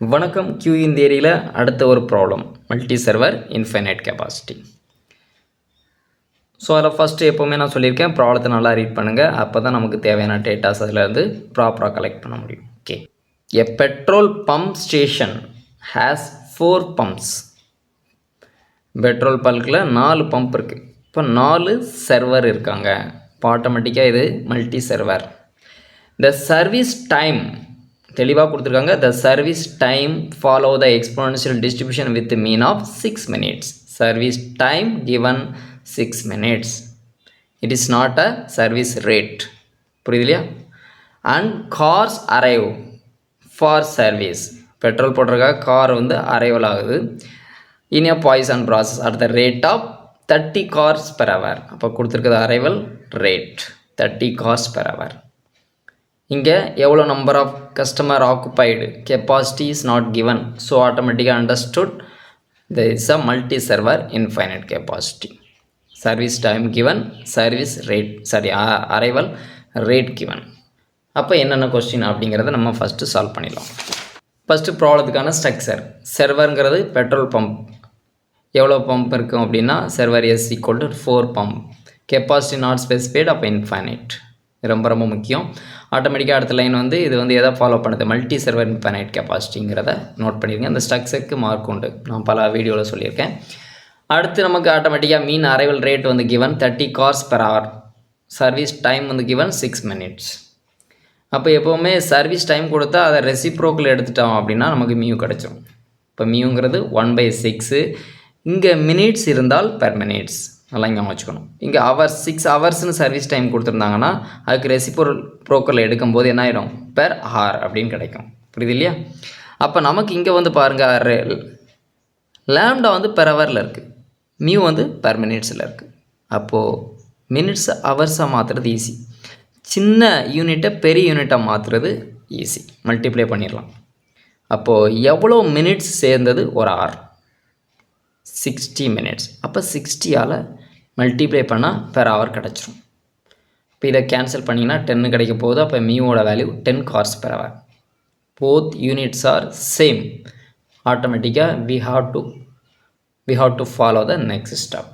வணக்கம். கியூஇன் தியரியில் அடுத்த ஒரு problem, multi server infinite capacity. So அதில் ஃபஸ்ட்டு எப்போவுமே நான் சொல்லியிருக்கேன், ப்ராப்ளத்தை நல்லா ரீட் பண்ணுங்கள். அப்போ தான் நமக்கு தேவையான டேட்டாஸ் அதிலேருந்து ப்ராப்பராக கலெக்ட் பண்ண முடியும். Okay, a petrol pump station has 4 pumps. Petrol பல்கில் 4 பம்ப் இருக்குது. இப்போ 4 சர்வர் இருக்காங்க. இப்போ ஆட்டோமேட்டிக்காக இது multi server. The service time தெளிவாக கொடுத்துருக்காங்க. The service time follow the exponential distribution with mean of 6 minutes. Service time given 6 minutes. It is not a service rate. புரியுது இல்லையா? And cars arrive for service. Petrol போடுறதுக்காக car arrival ஆகுது. In a Poisson process at the rate of 30 cars per hour. அப்போ கொடுத்துருக்குது arrival rate 30 cars per hour. இங்கே எவ்வளோ number of customer occupied, capacity is not given. So ஆட்டோமேட்டிக்காக understood there is a multi server infinite capacity. Service time given, service rate arrival rate given. அப்போ என்னென்ன question அப்படிங்கிறத நம்ம first solve பண்ணிடலாம். First ப்ராப்ளத்துக்கான structure. சர்வருங்கிறது பெட்ரோல் பம்ப். எவ்வளோ pump இருக்கும் அப்படின்னா server s equal to 4 pump. Capacity not specified, அப்போ இன்ஃபைனைட். ரொம்ப ரொம்ப முக்கியம். ஆட்டோமேட்டிக்காக அடுத்த லைன் இது எதை ஃபாலோ பண்ணுது, மல்டி சர்வர் இன்ஃபைனைட் கெப்பாசிட்டிங்கிறத நோட் பண்ணிடுங்க. அந்த ஸ்ட்ரக்சருக்கு மார்க் உண்டு, நான் பல வீடியோவில் சொல்லியிருக்கேன். அடுத்து நமக்கு ஆட்டோமேட்டிக்காக mean arrival rate given 30 cars per hour. Service time given 6 minutes. அப்போ எப்போவுமே சர்வீஸ் டைம் கொடுத்தா அதை ரெசிப்ரோக்கில் எடுத்துட்டோம் அப்படின்னா நமக்கு மியூ கிடச்சிரும். இப்போ மியூங்கிறது 1/6. இங்கே மினிட்ஸ் இருந்தால் பெர் மினிட்ஸ், நல்லா இங்கே வச்சுக்கணும். இங்கே ஹவர்ஸ் 6 ஹவர்ஸ்னு சர்வீஸ் டைம் கொடுத்துருந்தாங்கன்னா அதுக்கு ரெசிப்ரோக்கரில் எடுக்கும்போது என்ன ஆகிடும், பெர் ஹார் அப்படின்னு கிடைக்கும். புரியுது இல்லையா? அப்போ நமக்கு இங்கே பாருங்கள், லேம்டா பெர் ஹவரில் இருக்குது, மியூ பெர் மினிட்ஸில் இருக்குது. அப்போது மினிட்ஸ் ஹவர்ஸாக மாற்றுறது ஈஸி, சின்ன யூனிட்டை பெரிய யூனிட்டாக மாற்றுறது ஈஸி. மல்டிப்ளை பண்ணிடலாம். அப்போது எவ்வளோ மினிட்ஸ் சேர்ந்தது ஒரு ஹவர், 60 minutes. அப்போ 60ஆல் மல்டிப்ளை பண்ணால் பெர் ஹவர் கிடச்சிரும். இப்போ இதை கேன்சல் பண்ணிங்கன்னா 10 கிடைக்க போகுது. அப்போ மியூவோட value 10 cars per hour. Both units are same. ஆட்டோமேட்டிக்காக we have to follow the next step.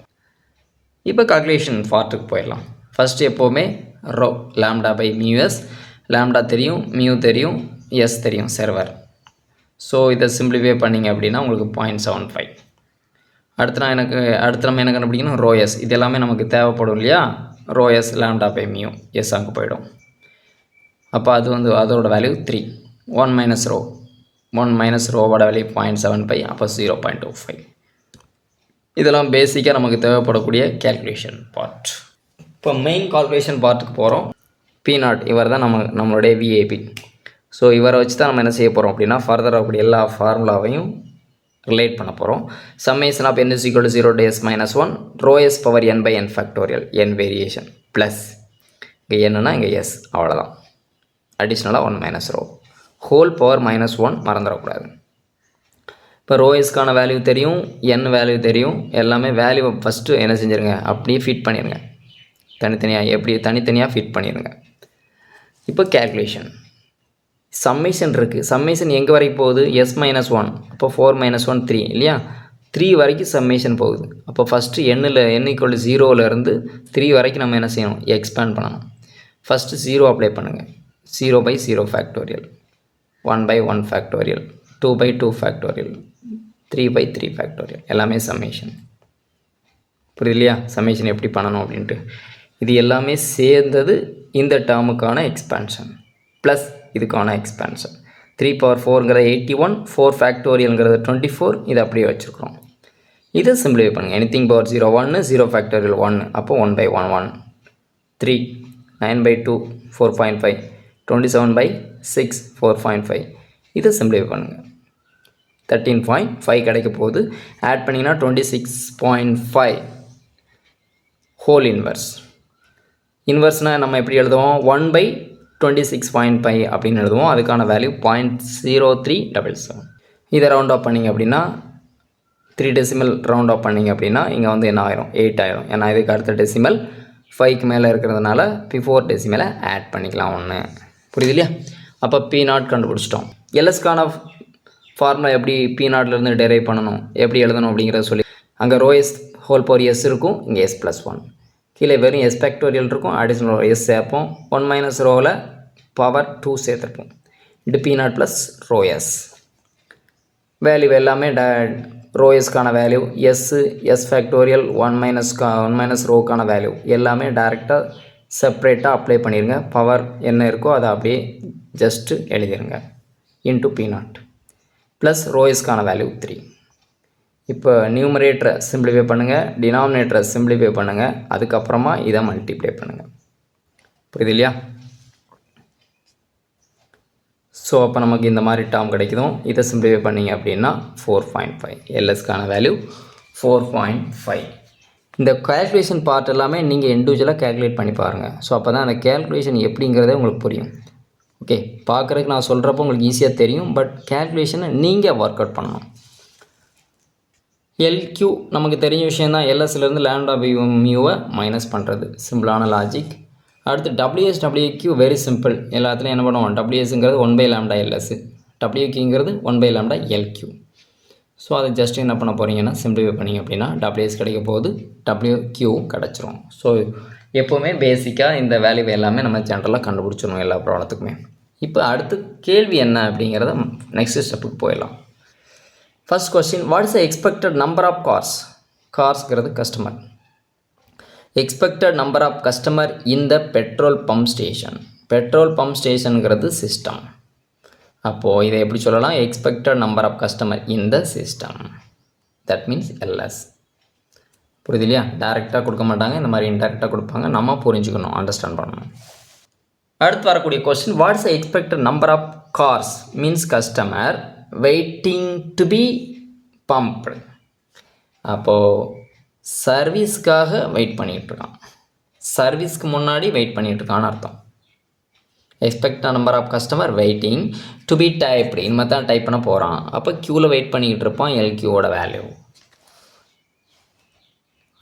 இப்போ கால்குலேஷன் பார்ட்டுக்கு போயிடலாம். ஃபஸ்ட்டு எப்போவுமே rho lambda by mu s. Lambda தெரியும், மியூ தெரியும், எஸ் தெரியும், சர்வர். ஸோ இதை சிம்பிளிஃபை பண்ணிங்க அப்படின்னா உங்களுக்கு 0.75. அடுத்து நம்ம என்ன கண்டுபிடிக்கணும், ரோஎஸ். இது எல்லாமே நமக்கு தேவைப்படும் இல்லையா? ரோஎஸ் லேம்டா பை மியூ, எஸ் அங்கே போயிடும். அப்போ அது அதோட வேல்யூ 3. 1 minus ரோவோட value 0.75. அப்போ 0.25. இதெல்லாம் பேசிக்காக நமக்கு தேவைப்படக்கூடிய கேல்குலேஷன் பார்ட். இப்போ மெயின் கால்குலேஷன் பார்ட்டுக்கு போகிறோம். P0 இவர் தான் நம்மளுடைய விஏபி. ஸோ இவரை வச்சு தான் நம்ம என்ன செய்ய போகிறோம் அப்படின்னா ஃபர்தராக கூடிய எல்லா ஃபார்முலாவையும் ரிலேட் பண்ண போகிறோம். Summation of n is equal to 0 to s minus 1 rho s power n by n factorial, n variation plus இங்கே என்னன்னா இங்கே எஸ், அவ்வளோதான். அடிஷ்னலாக 1 மைனஸ் ரோ ஹோல் பவர் -1 மறந்துடக்கூடாது. இப்போ ரோ எஸ்க்கான வேல்யூ தெரியும், n வேல்யூ தெரியும். எல்லாமே வேல்யூவை ஃபஸ்ட்டு என்ன செஞ்சுருங்க, அப்படியே ஃபிட் பண்ணிடுங்க. தனித்தனியாக ஃபிட் பண்ணிடுங்க. இப்போ கேல்குலேஷன் சம்மேஷன் இருக்குது. சம்மேஷன் எங்கே வரைக்கும் போகுது, s-1. அப்போ 4 - 1 3 இல்லையா? 3 வரைக்கும் சம்மேஷன் போகுது. அப்போ ஃபஸ்ட்டு n = 0லேருந்து 3 வரைக்கும் நம்ம என்ன செய்யணும், எக்ஸ்பேண்ட் பண்ணணும். ஃபஸ்ட்டு 0 அப்ளை பண்ணுங்கள். 0/0 ஃபேக்டோரியல், 1/1 ஃபேக்டோரியல், 2/2 ஃபேக்டோரியல், 3/3 ஃபேக்டோரியல், எல்லாமே சம்மேஷன். புரியுது இல்லையா? சம்மேஷன் எப்படி பண்ணணும் அப்படின்ட்டு. இது எல்லாமே சேர்ந்தது இந்த டேர்முக்கான எக்ஸ்பேன்ஷன் ப்ளஸ் இதுக்கான எக்ஸ்பேன்ஷன். 3/4ங்கிறது 81, 4 ஃபேக்டோரியல்ங்கிறது 24. இதை அப்படியே வச்சுருக்கிறோம். இதை சிம்பிளிஃபை பண்ணுங்கள். Anything power 0 1, 0 factorial 1. அப்போ 1/1 1, 3, 9/2 4.5, 27/6 4.5. இதை சிம்பிளிஃபை பண்ணுங்கள். 13.5 கிடைக்க போகுது. ஆட் பண்ணிங்கன்னா 26.5 ஹோல் இன்வர்ஸ்னால் நம்ம எப்படி எழுதுவோம், 1/26.5 அப்படின்னு எழுதுவோம். அதுக்கான வேல்யூ 0.0377. இதை ரவுண்ட் ஆஃப் பண்ணிங்க அப்படின்னா 3 டெசிமல் ரவுண்ட் ஆஃப் பண்ணிங்க அப்படின்னா இங்கே என்ன ஆயிரும், 8 ஆயிரும். ஏன்னா இதுக்கு அடுத்த டெசிமல் 5க்கு மேலே இருக்கிறதுனால பிஃபோர் டெசிமலை ஆட் பண்ணிக்கலாம் ஒன்று. புரியுது இல்லையா? அப்போ P0 கண்டுபிடிச்சிட்டோம். எல்எஸ்க்கான ஃபார்முலா எப்படி P0லேருந்து டெரைவ் பண்ணணும், எப்படி எழுதணும் அப்படிங்கிறத சொல்லி அங்கே rho s whole power s இருக்கும், இங்கே எஸ் ப்ளஸ் ஒன். கீழே வெறும் எஸ் ஃபேக்டோரியல் இருக்கும், அடிஷ்னல் எஸ் சேர்ப்போம். 1 மைனஸ் ரோவில் பவர் 2 சேர்த்துருப்போம். இது P0 plus rho s. Value எல்லாமே ரோ எஸ்க்கான வேல்யூ, எஸ் ஃபேக்டோரியல் 1 மைனஸ் ரோக்கான வேல்யூ எல்லாமே டைரெக்டாக செப்ரேட்டாக அப்ளை பண்ணிடுங்க. பவர் என்ன இருக்கோ அதை அப்படியே ஜஸ்ட்டு எழுதிடுங்க. இன்ட்டு P0 ப்ளஸ் ரோ எஸ்க்கான வேல்யூ 3. இப்போ நியூமரேட்டரை சிம்பிளிஃபை பண்ணுங்கள், டினாமினேட்டரை சிம்பிளிஃபை பண்ணுங்கள், அதுக்கப்புறமா இதை மல்டிப்ளை பண்ணுங்கள். புரியுது இல்லையா? ஸோ அப்போ நமக்கு இந்த மாதிரி டேர்ம் கிடைக்குதும். இதை சிம்பிளிஃபை பண்ணிங்க அப்படின்னா 4.5. எல்எஸ்க்கான வேல்யூ 4.5. இந்த கேல்குலேஷன் பார்ட் எல்லாமே நீங்கள் இண்டிவிஜுவலாக கேல்குலேட் பண்ணி பாருங்கள். ஸோ அப்போ தான் அந்த கேல்குலேஷன் எப்படிங்கிறதே உங்களுக்கு புரியும். ஓகே, பார்க்குறதுக்கு நான் சொல்கிறப்போ உங்களுக்கு ஈஸியாக தெரியும், பட் கேல்குலேஷனை நீங்கள் ஒர்க் அவுட் பண்ணணும். எல்கியூ நமக்கு தெரிஞ்ச விஷயந்தான். எல்எஸ்லேருந்து லேம்டா பை மியூவை மைனஸ் பண்ணுறது, சிம்பிளான லாஜிக். அடுத்து WS WQ வெரி சிம்பிள். எல்லாத்துலையும் என்ன பண்ணுவோம், WSங்கிறது 1/λ LS, WQங்கிறது 1/λ LQ. ஸோ அதை ஜஸ்ட் என்ன பண்ண போகிறீங்கன்னா சிம்பிளிஃபை பண்ணிங்க அப்படின்னா WS கிடைக்க போகுது, WQ கிடச்சிரும். ஸோ எப்போவுமே பேசிக்காக இந்த வேல்யூ எல்லாமே நம்ம ஜென்ரலாக கண்டுபிடிச்சிடணும் எல்லா ப்ராப்ளத்துக்குமே. இப்போ அடுத்து கேள்வி என்ன அப்படிங்கிறத நெக்ஸ்ட் ஸ்டெப்புக்கு போயிடலாம். First question, what is the expected number of cars? கார்ஸ்ங்கிறது customer. Expected number of customer in the petrol pump station. பெட்ரோல் பம்ப் ஸ்டேஷனுங்கிறது சிஸ்டம். அப்போது இதை எப்படி சொல்லலாம், expected number of customer in the system, that means L s. புரியுது இல்லையா? டைரெக்டாக கொடுக்க மாட்டாங்க, இந்த மாதிரி இன்டெரக்டாக கொடுப்பாங்க. நம்ம புரிஞ்சுக்கணும், அண்டர்ஸ்டாண்ட் பண்ணணும். அடுத்து வரக்கூடிய question, what is the expected number of cars means customer waiting to be pumped. அப்போது சர்வீஸ்க்காக வெயிட் பண்ணிகிட்ருக்கான், சர்வீஸ்க்கு முன்னாடி வெயிட் பண்ணிகிட்ருக்கான்னு அர்த்தம். Expect number of customer waiting to be typed, இனிமேல் தான் டைப் பண்ண போகிறான். அப்போ க்யூவில் வெயிட் பண்ணிக்கிட்டு இருப்பான், எல்கியூவோட வேல்யூ.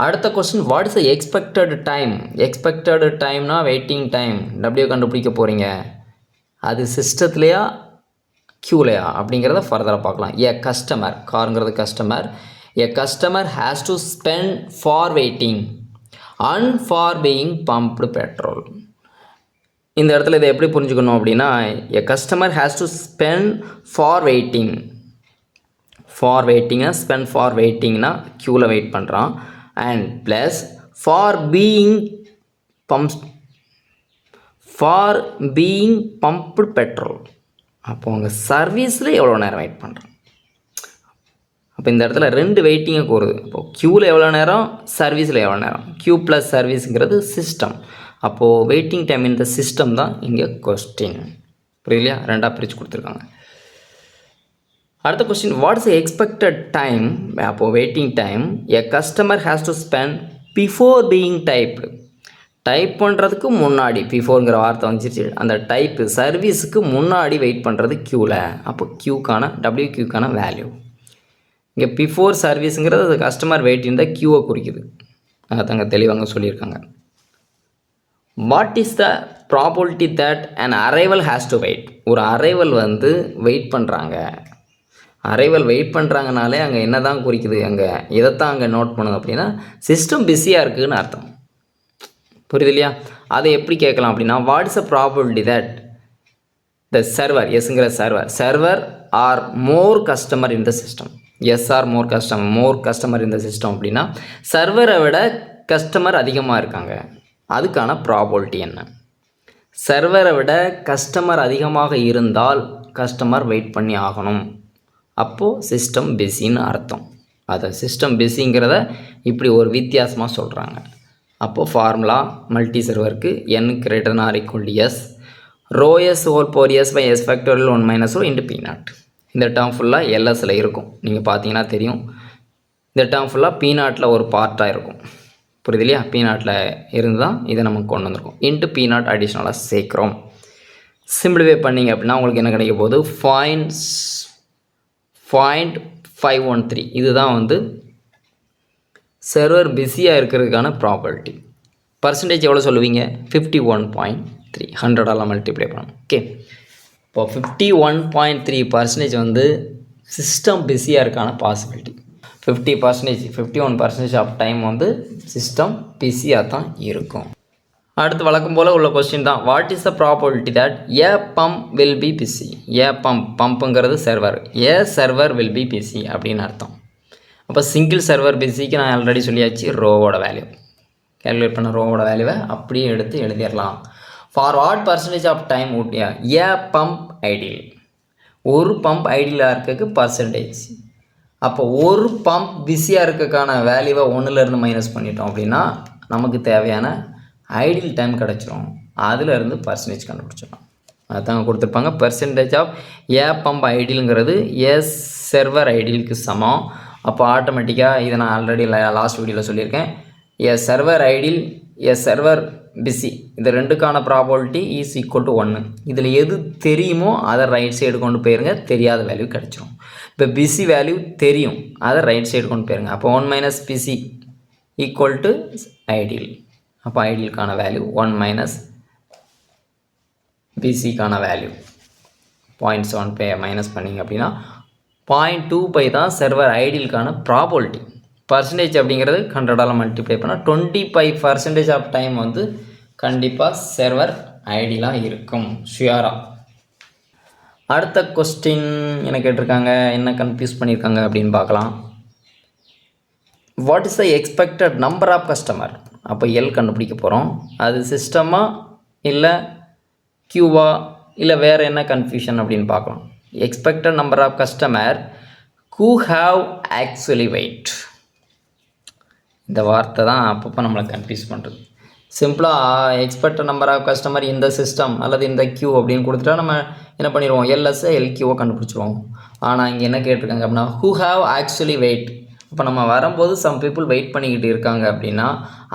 அடுத்த question, what is the expected time? Expected டைம்னா வெயிட்டிங் டைம். டபிள்யூ கண்டுபிடிக்க போகிறீங்க, அது சிஸ்டத்துலையா க்யூலையா அப்படிங்கிறத ஃபர்தராக பார்க்கலாம். ஏ கஸ்டமர், காருங்கிறது customer. A customer has to spend for waiting and for being pumped petrol. இந்த இடத்துல இதை எப்படி புரிஞ்சுக்கணும் அப்படின்னா, a customer has to spend for waiting. for waiting spend for waitingனா க்யூவில் வெயிட் பண்ணுறான், and plus for being pumped petrol. அப்போ உங்கள் சர்வீஸில் எவ்வளோ நேரம் வெயிட் பண்ணுறான். அப்போ இந்த இடத்துல ரெண்டு வெயிட்டிங்கை கூறுது. அப்போது க்யூவில் எவ்வளோ நேரம், சர்வீஸில் எவ்வளோ நேரம். க்யூ ப்ளஸ் சர்வீஸுங்கிறது சிஸ்டம். அப்போது வெயிட்டிங் டைம் இந்த சிஸ்டம் தான் இங்கே கொஸ்டின். புரியலையா? ரெண்டாக பிரித்து கொடுத்துருக்காங்க. அடுத்த question, what is expected time? அப்போது waiting time a customer has to spend before being typed. Type பண்ணுறதுக்கு முன்னாடி, பிஃபோருங்கிற வார்த்தை வந்துச்சு, அந்த டைப்பு சர்வீஸுக்கு முன்னாடி வெயிட் பண்ணுறது க்யூவில். அப்போ க்யூக்கான WQக்கான வேல்யூ இங்கே பிஃபோர் சர்வீஸுங்கிறது அது கஸ்டமர் வெயிட்டிங் தான் க்யூவை குறிக்குது. அதாங்க தெளிவாங்க சொல்லியிருக்காங்க. What is the probability that an arrival has to wait? ஒரு அரைவல் வந்து வெயிட் பண்ணுறாங்க. அரைவல் வெயிட் பண்ணுறாங்கனாலே அங்கே என்ன தான் குறிக்குது, அங்கே இதைத்தான் அங்கே நோட் பண்ணுங்க அப்படின்னா சிஸ்டம் பிஸியாக இருக்குதுன்னு அர்த்தம். புரியுது இல்லையா? அதை எப்படி கேட்கலாம் அப்படின்னா, what is the probability that the server, எஸ்ங்கிற server are more customer in the system. S are more customer இந்த சிஸ்டம் அப்படின்னா சர்வரை விட கஸ்டமர் அதிகமாக இருக்காங்க. அதுக்கான ப்ராபபிலிட்டி என்ன? சர்வரை விட கஸ்டமர் அதிகமாக இருந்தால் கஸ்டமர் வெயிட் பண்ணி ஆகணும். அப்போது சிஸ்டம் பிஸின்னு அர்த்தம். அதை சிஸ்டம் பிஸிங்கிறத இப்படி ஒரு வித்தியாசமாக சொல்கிறாங்க. அப்போது ஃபார்முலா மல்டி சர்வருக்கு n ≥ s, rho s whole power s by s factorial 1 minus rho into P0. இந்த டேர்ம் ஃபுல்லாக எல்எஸில் இருக்கும், நீங்கள் பார்த்தீங்கன்னா தெரியும். இந்த டேர்ம் ஃபுல்லாக P0ல் ஒரு பார்ட்டாக இருக்கும். புரியுது இல்லையா? P0ல் இருந்து தான் இதை நமக்கு கொண்டு வந்திருக்கோம். இன்ட்டு P0 அடிஷ்னலாக சேர்க்குறோம். சிம்பிளிஃபை பண்ணிங்க அப்படின்னா உங்களுக்கு என்ன கிடைக்க போகுது, 0.513. இதுதான் வந்து சர்வர் பிஸியாக இருக்கிறதுக்கான ப்ராபர்ட்டி. பர்சன்டேஜ் எவ்வளோ சொல்லுவீங்க? 51.3. 100ஆல் மல்டிப்ளை பண்ணணும். ஓகே, இப்போ 51.3% வந்து சிஸ்டம் பிஸியாக இருக்கான பாசிபிலிட்டி 50%, 51% ஆஃப் டைம் வந்து சிஸ்டம் பிஸியாக தான் இருக்கும். அடுத்து வழக்கம் போல் உள்ள கொஸ்டின் தான். What is the probability that a pump will be busy? ஏ பம்புங்கிறது server, a server will be busy அப்படின்னு அர்த்தம். அப்போ சிங்கிள் சர்வர் பிஸிக்கு நான் ஆல்ரெடி சொல்லியாச்சு ரோவோட வேல்யூ. கேல்குலேட் பண்ண ரோவோட வேல்யூவை அப்படியே எடுத்து எழுதிடலாம். For what percentage of time would a pump ideal? ஒரு பம்ப் ஐடியலாக இருக்கிறதுக்கு பர்சன்டேஜ். அப்போ ஒரு பம்ப் பிஸியாக இருக்கிறதுக்கான வேல்யூவை 1லேருந்து மைனஸ் பண்ணிட்டோம் அப்படின்னா நமக்கு தேவையான ஐடியல் டைம் கிடச்சிரும். அதிலிருந்து பர்சன்டேஜ் கண்டுபிடிச்சிடலாம். அதுதாங்க கொடுத்துருப்பாங்க. பர்சன்டேஜ் ஆஃப் ஏ பம்ப் ஐடியலுங்கிறது ஏ சர்வர் ஐடியலுக்கு சமம். அப்போ ஆட்டோமேட்டிக்காக இதை நான் ஆல்ரெடி லாஸ்ட் வீடியோவில் சொல்லியிருக்கேன். A server ideal, a server busy, இது ரெண்டுக்கான ப்ராபபிலிட்டி இஸ் ஈக்குவல் டு 1. இதில் எது தெரியுமோ அதை ரைட் சைடு கொண்டு போயிருங்க, தெரியாத வேல்யூ கிடச்சிரும். இப்போ பிஸி வேல்யூ தெரியும், அதை ரைட் சைடு கொண்டு போயிருங்க. அப்போ 1 minus PC equal to ideal. அப்போ ஐடியலுக்கான வேல்யூ 1 மைனஸ் பிசிக்கான வேல்யூ 0.75 மைனஸ் பண்ணிங்க அப்படின்னா 0.25 தான் சர்வர் ஐடியலுக்கான ப்ராபபிலிட்டி. பர்சன்டேஜ் அப்படிங்கிறது 100ஆல் மல்டிப்ளை பண்ணால் 25% ஆஃப் டைம் வந்து கண்டிப்பாக சர்வர் ஐடியலாக இருக்கும் ஷியராக. அடுத்த கொஸ்டின் என்ன கேட்டிருக்காங்க, என்ன கன்ஃபியூஸ் பண்ணியிருக்காங்க அப்படின்னு பார்க்கலாம். What is the expected number of customer? அப்போ எல் கண்டுபிடிக்க போகிறோம். அது சிஸ்டமா இல்லை கியூவா இல்லை வேறு என்ன கன்ஃபியூஷன் அப்படின்னு பார்க்கலாம். Expected number of customer who have actually wait. இந்த வார்த்தை தான் அப்பப்போ நம்மளை கன்ஃபியூஸ் பண்ணுறது. சிம்பிளாக எக்ஸ்பெக்டட் நம்பர் ஆஃப் கஸ்டமர் இந்த சிஸ்டம் அல்லது இந்த கியூ அப்படின்னு கொடுத்துட்டா நம்ம என்ன பண்ணிடுவோம், எல்எஸ்ஸை எல்கியூவை கண்டுபிடிச்சிடுவோம். ஆனால் இங்கே என்ன கேட்டிருக்காங்க அப்படின்னா who have actually wait. இப்போ நம்ம வரும்போது சம் பீப்புள் வெயிட் பண்ணிக்கிட்டு இருக்காங்க அப்படின்னா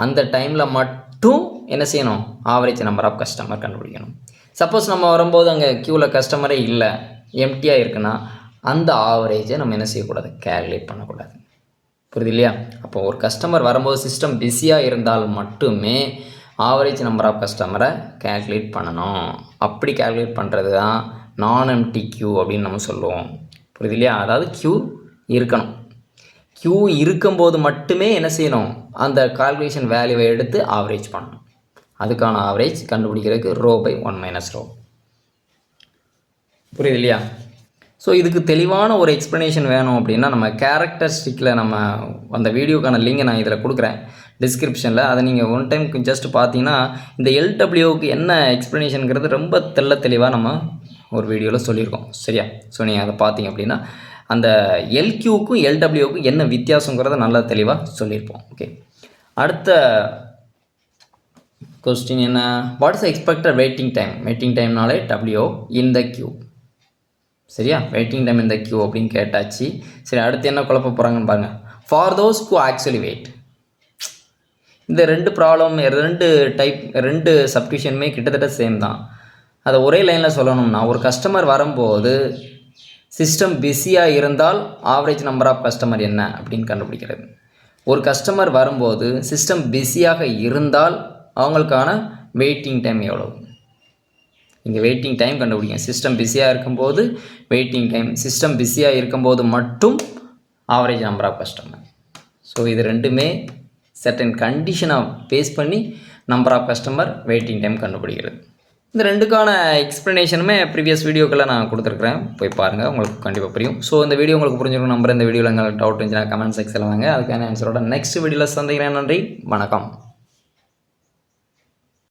அந்த டைமில் மட்டும் என்ன செய்யணும், ஆவரேஜ் நம்பர் ஆஃப் கஸ்டமர் கண்டுபிடிக்கணும். சப்போஸ் நம்ம வரும்போது அங்கே க்யூவில் கஸ்டமரே இல்லை, எம்டியாக இருக்குன்னா அந்த ஆவரேஜை நம்ம என்ன செய்யக்கூடாது, கேல்குலேட் பண்ணக்கூடாது. புரியுது இல்லையா? அப்போ ஒரு கஸ்டமர் வரும்போது சிஸ்டம் பிஸியாக இருந்தால் மட்டுமே ஆவரேஜ் நம்பர் ஆஃப் கஸ்டமரை கேல்குலேட் பண்ணணும். அப்படி கேல்குலேட் பண்ணுறது தான் நான் எம்டி கியூ அப்படின்னு நம்ம சொல்லுவோம். புரியுது இல்லையா? அதாவது கியூ இருக்கணும். கியூ இருக்கும்போது மட்டுமே என்ன செய்யணும், அந்த கால்குலேஷன் வேல்யூவை எடுத்து ஆவரேஜ் பண்ணணும். அதுக்கான ஆவரேஜ் கண்டுபிடிக்கிறதுக்கு ரோ பை 1 மைனஸ் ரோ. புரியுது இல்லையா? ஸோ இதுக்கு தெளிவான ஒரு எக்ஸ்ப்ளனேஷன் வேணும் அப்படின்னா நம்ம கேரக்டரிஸ்டிக்கில் நம்ம அந்த வீடியோக்கான லிங்கை நான் இதில் கொடுக்குறேன் டிஸ்கிரிப்ஷனில். அதை நீங்கள் ஒன் டைம் ஜஸ்ட் பார்த்தீங்கன்னா இந்த எல்டபிள்யூவுக்கு என்ன எக்ஸ்ப்ளனேஷனுங்கிறது ரொம்ப தெளிவாக நம்ம ஒரு வீடியோவில் சொல்லியிருக்கோம். சரியா? ஸோ நீங்கள் அதை பார்த்தீங்க அப்படின்னா அந்த எல்கியூக்கும் எல்டபிள்யூவுக்கும் என்ன வித்தியாசங்கிறத நல்லா தெளிவாக சொல்லியிருப்போம். ஓகே, அடுத்த கொஸ்டின் என்ன, what is expected waiting time? Waiting டைம்னாலே டபிள்யூ இன் த கியூ. சரியா? வெயிட்டிங் டைம் இந்த கியூ அப்படின்னு கேட்டாச்சு. சரி, அடுத்து என்ன குழப்ப போகிறாங்கன்னு பாருங்கள். For those who actually wait. இந்த ரெண்டு ப்ராப்ளம், ரெண்டு சப்டிஷனுமே கிட்டத்தட்ட சேம் தான். அதை ஒரே லைனில் சொல்லணும்னா ஒரு கஸ்டமர் வரும்போது சிஸ்டம் பிஸியாக இருந்தால் ஆவரேஜ் நம்பர் ஆஃப் கஸ்டமர் என்ன அப்படின்னு கண்டுபிடிக்கிறது. ஒரு கஸ்டமர் வரும்போது சிஸ்டம் பிஸியாக இருந்தால் அவங்களுக்கான வெயிட்டிங் டைம் எவ்வளவு, இங்கே வெயிட்டிங் டைம் கண்டுபிடிங்க. சிஸ்டம் பிஸியாக இருக்கும்போது வெயிட்டிங் டைம், சிஸ்டம் பிஸியாக இருக்கும்போது மட்டும் average number of customer. So இது ரெண்டுமே சர்டன் கண்டிஷனை பேஸ் பண்ணி number of customer waiting time கண்டுபிடிக்கிறது. இந்த ரெண்டுக்கான எக்ஸ்ப்ளனேஷனுமே ப்ரீவியஸ் வீடியோக்களில் நான் கொடுத்துருக்குறேன், போய் பாருங்கள், உங்களுக்கு கண்டிப்பாக புரியும். ஸோ இந்த வீடியோ உங்களுக்கு புரிஞ்சிருக்கும் நம்புறேன். இந்த வீடியோவில் எங்களுக்கு டவுட் இருந்துச்சுன்னா கமெண்ட் செக்ஷனில் வாங்க, அதுக்கான ஆன்சரோட நெக்ஸ்ட் வீடியோவில் சந்திக்கிறேன். நன்றி, வணக்கம்.